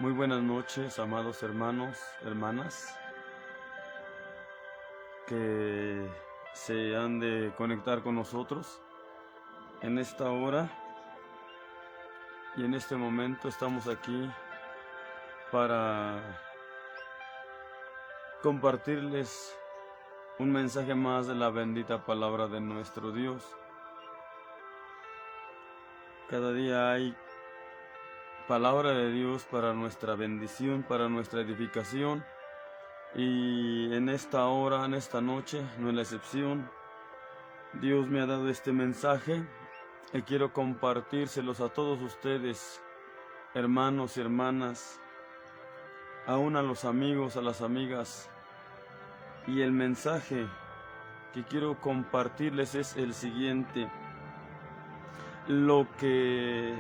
Muy buenas noches, amados hermanos, hermanas, que se han de conectar con nosotros en esta hora y en este momento. Estamos aquí para compartirles un mensaje más de la bendita palabra de nuestro Dios. Cada día hay palabra de Dios para nuestra bendición, para nuestra edificación. Y en esta hora, en esta noche, no es la excepción. Dios me ha dado este mensaje y quiero compartírselos a todos ustedes, hermanos y hermanas, aún a los amigos, a las amigas. Y el mensaje que quiero compartirles es el siguiente: lo que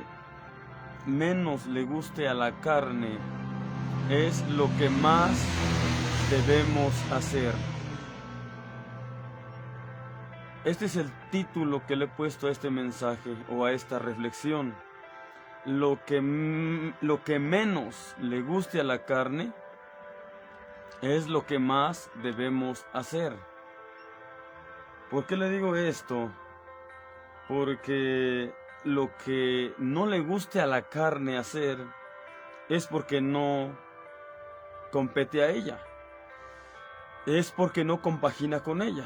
menos le guste a la carne es lo que más debemos hacer. Este es el título que le he puesto a este mensaje o a esta reflexión. Lo que menos le guste a la carne es lo que más debemos hacer. ¿Por qué le digo esto? Porque lo que no le guste a la carne hacer es porque no compete a ella. Es porque no compagina con ella.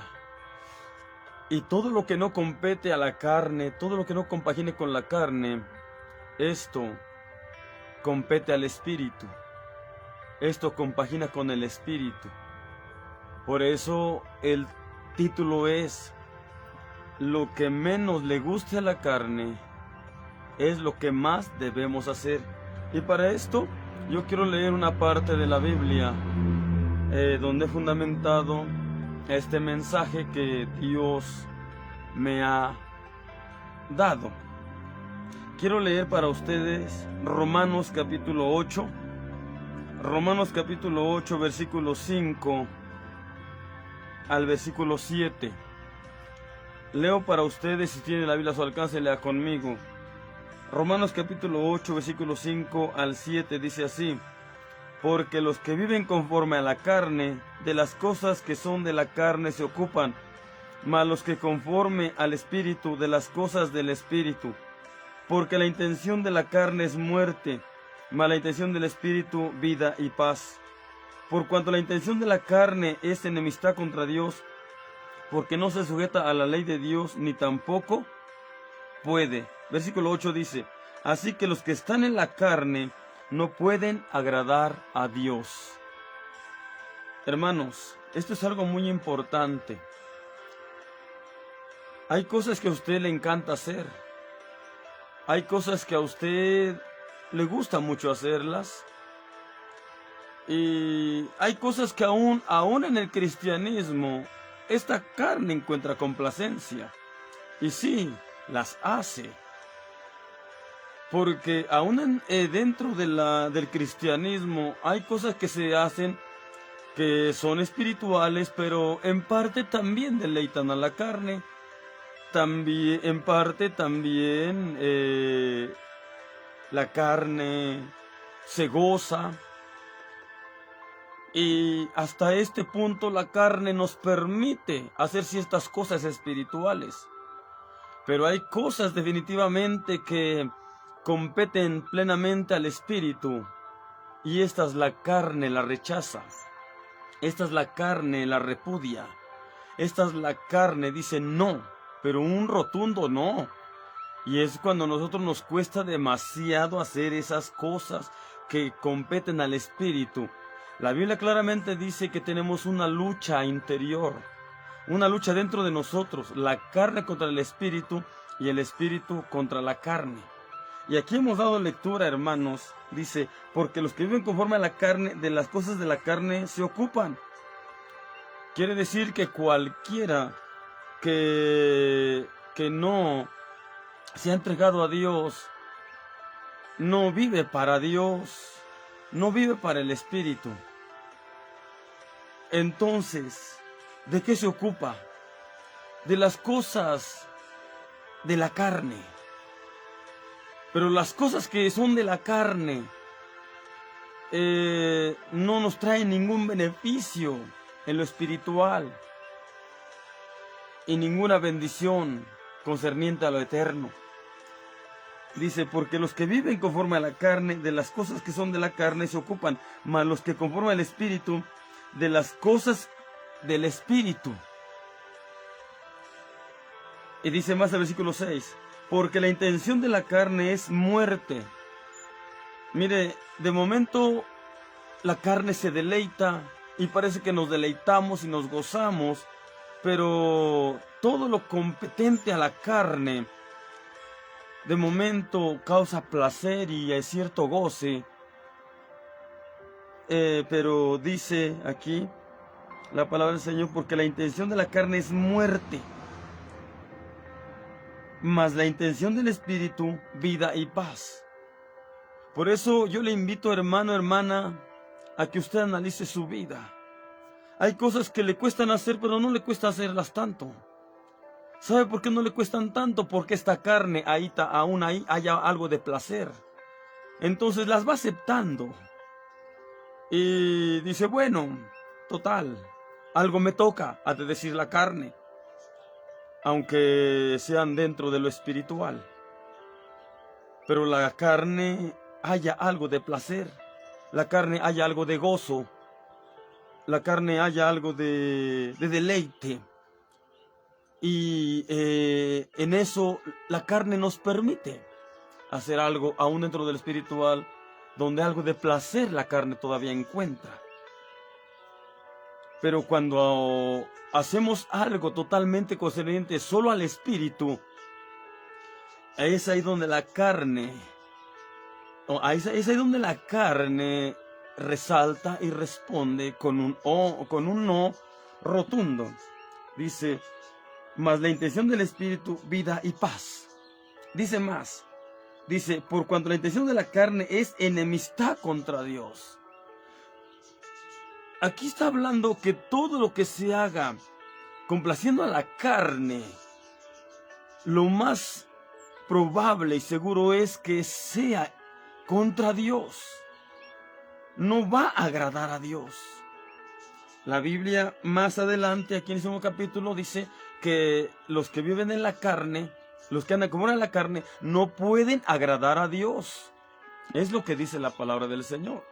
Y todo lo que no compete a la carne, todo lo que no compagine con la carne, esto compete al Espíritu. Esto compagina con el Espíritu. Por eso el título es: lo que menos le guste a la carne es lo que más debemos hacer. Y para esto yo quiero leer una parte de la Biblia donde he fundamentado este mensaje que Dios me ha dado. Quiero leer para ustedes Romanos capítulo 8, versículo 5 al versículo 7. Leo para ustedes. Si tiene la Biblia a su alcance, lea conmigo. Romanos capítulo 8, versículo 5 al 7 dice así: porque los que viven conforme a la carne, de las cosas que son de la carne se ocupan, mas los que conforme al Espíritu, de las cosas del Espíritu. Porque la intención de la carne es muerte, mas la intención del Espíritu vida y paz. Por cuanto la intención de la carne es enemistad contra Dios, porque no se sujeta a la ley de Dios, ni tampoco puede. Versículo 8 dice: así que los que están en la carne no pueden agradar a Dios. Hermanos, esto es algo muy importante. Hay cosas que a usted le encanta hacer. Hay cosas que a usted le gusta mucho hacerlas. Y hay cosas que aún en el cristianismo, esta carne encuentra complacencia. Y sí, las hace. Porque aún dentro del cristianismo hay cosas que se hacen que son espirituales, pero en parte también deleitan a la carne. También, en parte también la carne se goza. Y hasta este punto la carne nos permite hacer ciertas cosas espirituales. Pero hay cosas definitivamente que competen plenamente al Espíritu. Y esta es la carne la rechaza. Esta es la carne la repudia. Esta es la carne dice no, pero un rotundo no. Y es cuando a nosotros nos cuesta demasiado hacer esas cosas que competen al Espíritu. La Biblia claramente dice que tenemos una lucha interior, una lucha dentro de nosotros, la carne contra el Espíritu y el Espíritu contra la carne. Y aquí hemos dado lectura, hermanos, dice: porque los que viven conforme a la carne, de las cosas de la carne se ocupan. Quiere decir que cualquiera que no se ha entregado a Dios, no vive para Dios, no vive para el Espíritu. Entonces, ¿de qué se ocupa? De las cosas de la carne. Pero las cosas que son de la carne no nos trae ningún beneficio en lo espiritual y ninguna bendición concerniente a lo eterno. Dice, porque los que viven conforme a la carne, de las cosas que son de la carne se ocupan, mas los que conforme al Espíritu, de las cosas del Espíritu. Y dice más el versículo 6, porque la intención de la carne es muerte. Mire, de momento la carne se deleita y parece que nos deleitamos y nos gozamos, pero todo lo competente a la carne de momento causa placer y hay cierto goce, pero dice aquí la palabra del Señor, porque la intención de la carne es muerte, mas la intención del Espíritu, vida y paz. Por eso yo le invito, hermano, hermana, a que usted analice su vida. Hay cosas que le cuestan hacer, pero no le cuesta hacerlas tanto. ¿Sabe por qué no le cuestan tanto? Porque esta carne, aún ahí haya algo de placer. Entonces las va aceptando. Y dice, bueno, total, algo me toca, ha de decir la carne. Aunque sean dentro de lo espiritual. Pero la carne haya algo de placer. La carne haya algo de gozo. La carne haya algo de deleite. Y en eso la carne nos permite hacer algo aún dentro del espiritual, donde algo de placer la carne todavía encuentra. Pero cuando hacemos algo totalmente concerniente solo al espíritu, es ahí donde la carne, es ahí donde la carne resalta y responde con un no rotundo. Dice, mas la intención del Espíritu, vida y paz. Dice más. Dice, por cuanto la intención de la carne es enemistad contra Dios. Aquí está hablando que todo lo que se haga complaciendo a la carne, lo más probable y seguro es que sea contra Dios. No va a agradar a Dios. La Biblia más adelante, aquí en el 2º capítulo, dice que los que viven en la carne, los que andan como en la carne, no pueden agradar a Dios. Es lo que dice la palabra del Señor.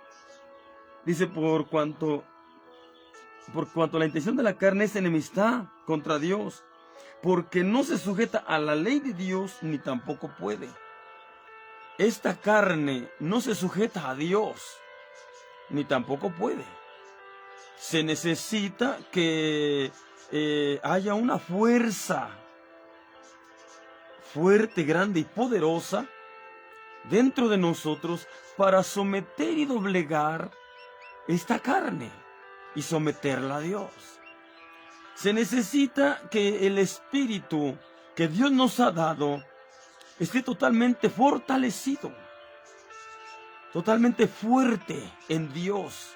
Dice, por cuanto la intención de la carne es enemistad contra Dios, porque no se sujeta a la ley de Dios, ni tampoco puede. Esta carne no se sujeta a Dios, ni tampoco puede. Se necesita que haya una fuerza fuerte, grande y poderosa dentro de nosotros para someter y doblegar esta carne y someterla a Dios. Se necesita que el espíritu que Dios nos ha dado esté totalmente fortalecido, totalmente fuerte en Dios,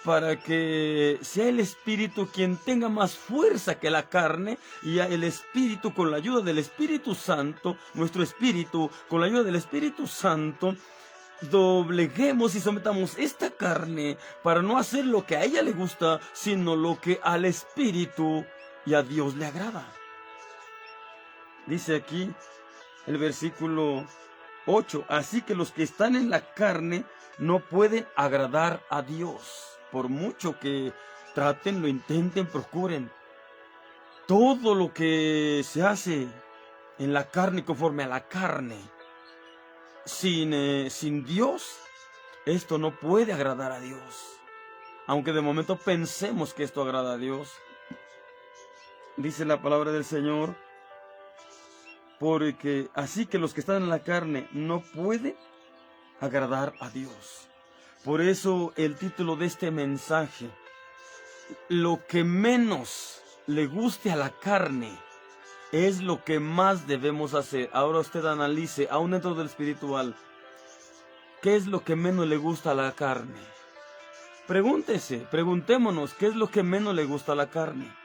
para que sea el Espíritu quien tenga más fuerza que la carne, y el Espíritu, con la ayuda del Espíritu Santo, nuestro Espíritu, con la ayuda del Espíritu Santo, dobleguemos y sometamos esta carne para no hacer lo que a ella le gusta, sino lo que al Espíritu y a Dios le agrada. Dice aquí el versículo 8, así que los que están en la carne no pueden agradar a Dios. Por mucho que traten, lo intenten, procuren. Todo lo que se hace en la carne, conforme a la carne, sin Dios, esto no puede agradar a Dios. Aunque de momento pensemos que esto agrada a Dios. Dice la palabra del Señor, porque así que los que están en la carne no pueden agradar a Dios. Por eso el título de este mensaje, lo que menos le guste a la carne es lo que más debemos hacer. Ahora usted analice, aún dentro del espiritual, ¿qué es lo que menos le gusta a la carne? Preguntémonos, ¿qué es lo que menos le gusta a la carne?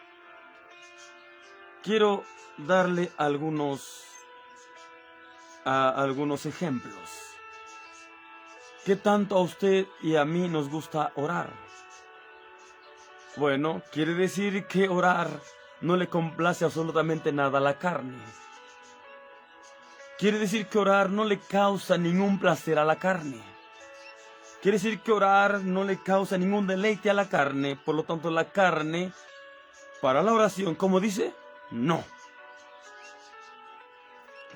Quiero darle algunos ejemplos. ¿qué tanto a usted y a mí nos gusta orar? Bueno, quiere decir que orar no le complace absolutamente nada a la carne. Quiere decir que orar no le causa ningún placer a la carne. Quiere decir que orar no le causa ningún deleite a la carne. Por lo tanto, la carne, para la oración, ¿cómo dice? No.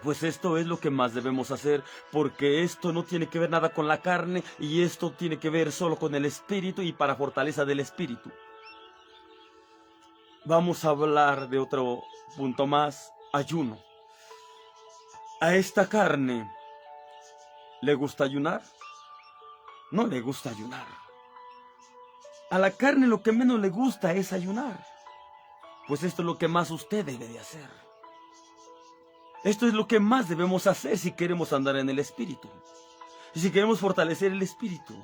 Pues esto es lo que más debemos hacer, porque esto no tiene que ver nada con la carne, y esto tiene que ver solo con el espíritu y para fortaleza del espíritu. Vamos a hablar de otro punto más, ayuno. ¿A esta carne le gusta ayunar? No le gusta ayunar. A la carne lo que menos le gusta es ayunar. Pues esto es lo que más usted debe de hacer. Esto es lo que más debemos hacer si queremos andar en el espíritu. Y si queremos fortalecer el espíritu,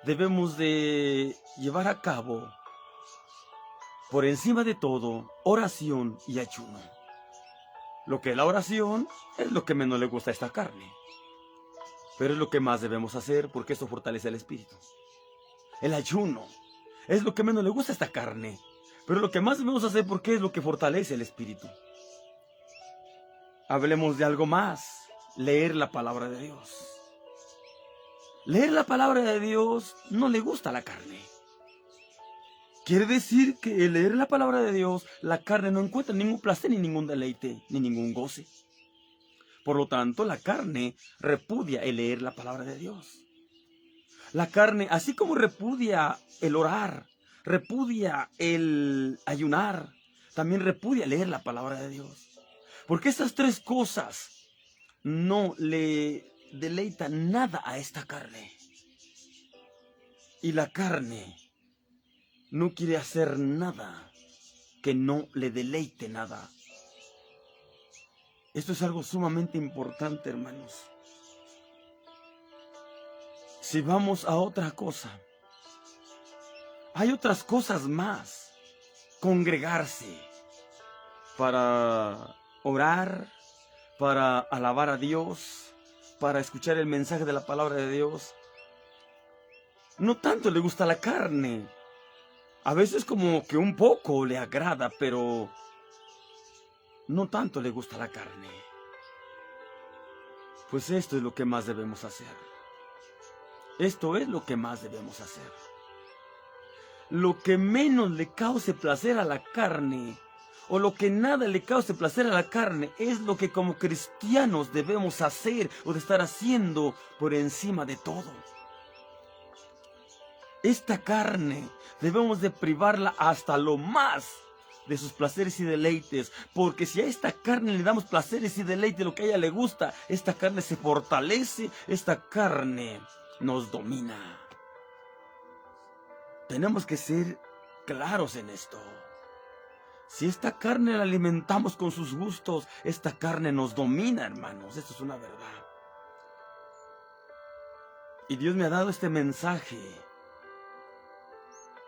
debemos de llevar a cabo, por encima de todo, oración y ayuno. Lo que es la oración es lo que menos le gusta a esta carne. Pero es lo que más debemos hacer porque esto fortalece el espíritu. El ayuno es lo que menos le gusta a esta carne. Pero lo que más debemos hacer porque es lo que fortalece el espíritu. Hablemos de algo más. Leer la palabra de Dios. Leer la palabra de Dios no le gusta a la carne. Quiere decir que al leer la palabra de Dios, la carne no encuentra ningún placer, ni ningún deleite, ni ningún goce. Por lo tanto, la carne repudia el leer la palabra de Dios. La carne, así como repudia el orar, repudia el ayunar, también repudia leer la palabra de Dios. Porque estas tres cosas no le deleitan nada a esta carne. Y la carne no quiere hacer nada que no le deleite nada. Esto es algo sumamente importante, hermanos. Si vamos a otra cosa, hay otras cosas más. Congregarse para orar, para alabar a Dios, para escuchar el mensaje de la palabra de Dios. No tanto le gusta la carne. A veces como que un poco le agrada, pero no tanto le gusta la carne. Pues esto es lo que más debemos hacer. Esto es lo que más debemos hacer. Lo que menos le cause placer a la carne, o lo que nada le cause placer a la carne, es lo que como cristianos debemos hacer o de estar haciendo por encima de todo. Esta carne debemos de privarla hasta lo más de sus placeres y deleites, porque si a esta carne le damos placeres y deleites, lo que a ella le gusta, esta carne se fortalece, esta carne nos domina. Tenemos que ser claros en esto. Si esta carne la alimentamos con sus gustos, esta carne nos domina, hermanos. Esto es una verdad. Y Dios me ha dado este mensaje.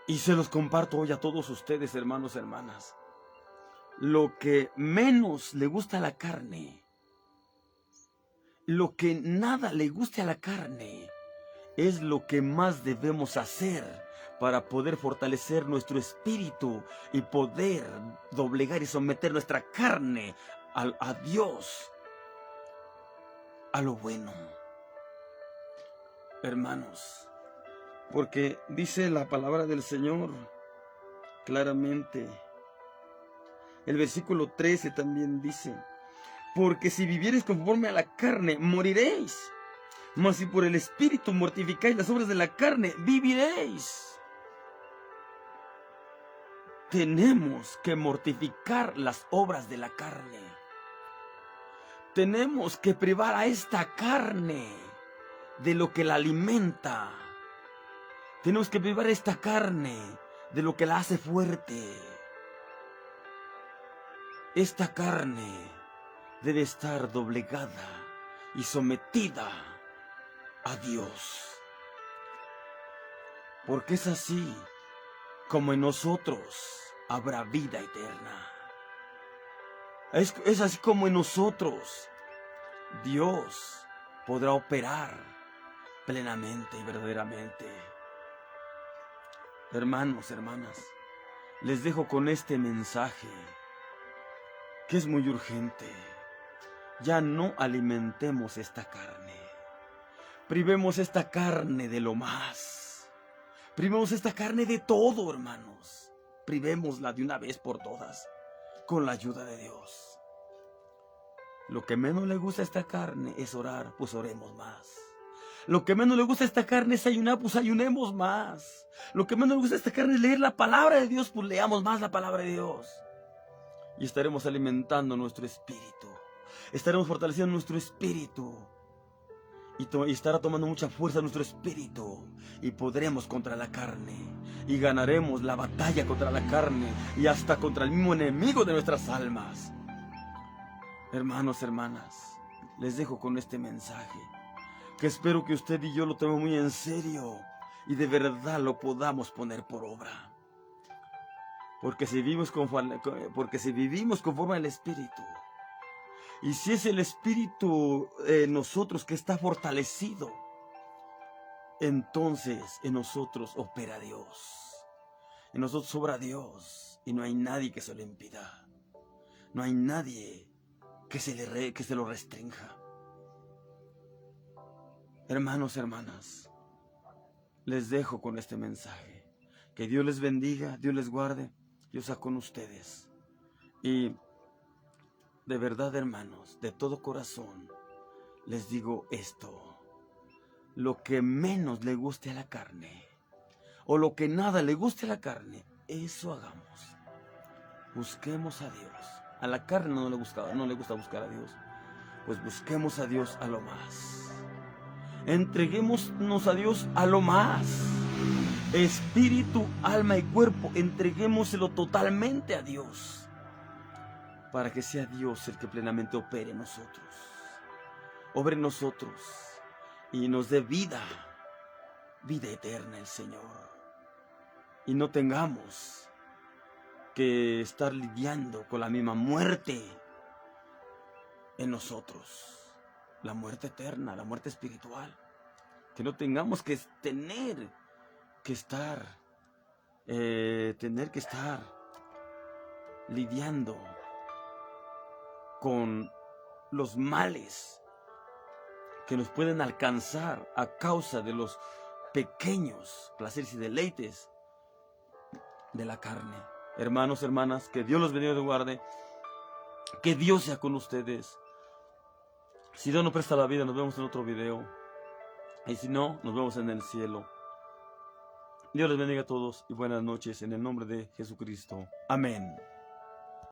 Y se los comparto hoy a todos ustedes, hermanos, hermanas. Lo que menos le gusta a la carne, lo que nada le guste a la carne, es lo que más debemos hacer para poder fortalecer nuestro espíritu y poder doblegar y someter nuestra carne a Dios, a lo bueno. Hermanos, porque dice la palabra del Señor claramente. El versículo 13 también dice: porque si viviereis conforme a la carne, moriréis. Mas si por el Espíritu mortificáis las obras de la carne, viviréis. Tenemos que mortificar las obras de la carne. Tenemos que privar a esta carne de lo que la alimenta. Tenemos que privar a esta carne de lo que la hace fuerte. Esta carne debe estar doblegada y sometida a Dios. Porque es así como en nosotros habrá vida eterna. Es así como en nosotros Dios podrá operar plenamente y verdaderamente. Hermanos, hermanas, les dejo con este mensaje que es muy urgente. Ya no alimentemos esta carne. Privemos esta carne de lo más. Privemos esta carne de todo, hermanos. Privémosla de una vez por todas, con la ayuda de Dios. Lo que menos le gusta a esta carne es orar, pues oremos más. Lo que menos le gusta a esta carne es ayunar, pues ayunemos más. Lo que menos le gusta a esta carne es leer la palabra de Dios, pues leamos más la palabra de Dios. Y estaremos alimentando nuestro espíritu. Estaremos fortaleciendo nuestro espíritu. Y estará tomando mucha fuerza nuestro espíritu. Y podremos contra la carne. Y ganaremos la batalla contra la carne. Y hasta contra el mismo enemigo de nuestras almas. Hermanos, hermanas, les dejo con este mensaje, que espero que usted y yo lo tomemos muy en serio y de verdad lo podamos poner por obra. Porque si vivimos conforme al Espíritu, y si es el Espíritu en nosotros que está fortalecido, entonces en nosotros opera Dios. En nosotros obra Dios y no hay nadie que se lo impida. No hay nadie que se lo restrinja. Hermanos, hermanas, les dejo con este mensaje. Que Dios les bendiga, Dios les guarde, Dios sea con ustedes. Y de verdad, hermanos, de todo corazón, les digo esto. Lo que menos le guste a la carne, o lo que nada le guste a la carne, eso hagamos. Busquemos a Dios. A la carne no le gusta buscar a Dios. Pues busquemos a Dios a lo más. Entreguémonos a Dios a lo más. Espíritu, alma y cuerpo, entreguémoselo totalmente a Dios. Para que sea Dios el que plenamente opere en nosotros. Obre en nosotros. Y nos dé vida. Vida eterna el Señor. Y no tengamos que estar lidiando con la misma muerte en nosotros, la muerte eterna, la muerte espiritual, que no tengamos que tener que estar lidiando con los males que nos pueden alcanzar a causa de los pequeños placeres y deleites de la carne. Hermanos, hermanas, que Dios los bendiga y los guarde. Que Dios sea con ustedes. Si Dios nos presta la vida, nos vemos en otro video. Y si no, nos vemos en el cielo. Dios les bendiga a todos y buenas noches en el nombre de Jesucristo. Amén.